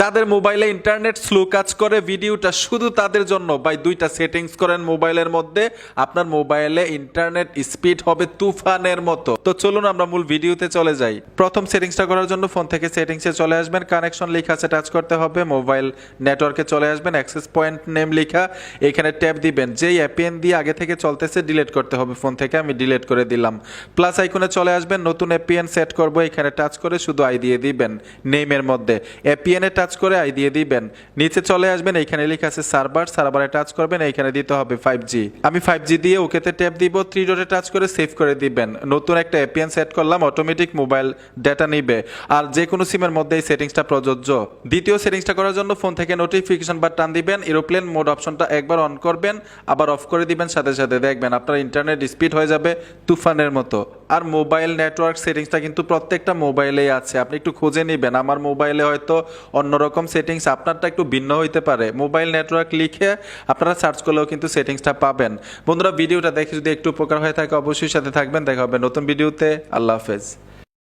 যাদের মোবাইলে internet slow কাজ করে ভিডিওটা শুধু তাদের জন্য। ভাই দুইটা সেটিংস করেন মোবাইলের মধ্যে, আপনার মোবাইলে ইন্টারনেট স্পিড হবে তুফানের মতো। তো চলুন আমরা মূল ভিডিওতে চলে যাই। প্রথম সেটিংসটা করার জন্য ফোন থেকে সেটিংসে চলে আসবেন, কানেকশন লেখা আছে টাচ করতে হবে, মোবাইল নেটওয়ার্কে চলে আসবেন, অ্যাক্সেস পয়েন্ট নেম লেখা এখানে ট্যাপ দিবেন। যেই এপিএন দিয়ে আগে থেকে চলতেছে ডিলিট করতে হবে ফোন থেকে, আমি ডিলিট করে দিলাম। প্লাস আইকনে চলে আসবেন, নতুন এপিএন সেট করব, এখানে টাচ করে শুধু আই দিয়ে দিবেন নেমের মধ্যে, এপিএন এ টাচ করে আই দিয়ে দিবেন। নিচে চলে আসবেন, এইখানে লেখা আছে সার্ভার, সার্ভারে টাচ করবেন, এইখানে দিতে হবে 5G। আমি 5G দিয়ে ওকেতে ট্যাপ দিব, 3 ডটে টাচ করে সেভ করে দিবেন। নতুন একটা এপিএন সেট করলাম, অটোমেটিক মোবাইল ডেটা নিবে, আর যে কোনো সিমের মধ্যে এই সেটিংসটা প্রযোজ্য। দ্বিতীয় সেটিংসটা করার জন্য ফোন থেকে নোটিফিকেশন বার টান দিবেন, এরোপ্লেন মোড অপশনটা একবার অন করবেন, আবার অফ করে দিবেন, সাথে সাথে দেখবেন আপনার ইন্টারনেট স্পিড হয়ে যাবে তুফানের মতো। আর মোবাইল নেটওয়ার্ক সেটিংসটা কিন্তু প্রত্যেকটা মোবাইলেই আছে, আপনি একটু খুঁজে নেবেন। আমার মোবাইলে হয়তো অন্যরকম সেটিংস, আপনারটা একটু ভিন্ন হইতে পারে। মোবাইল নেটওয়ার্ক লিখে আপনারা সার্চ করলেও কিন্তু সেটিংসটা পাবেন। বন্ধুরা ভিডিওটা দেখে যদি একটু উপকার হয়ে থাকে অবশ্যই সাথে থাকবেন, দেখা হবে নতুন ভিডিওতে। আল্লাহ হাফেজ।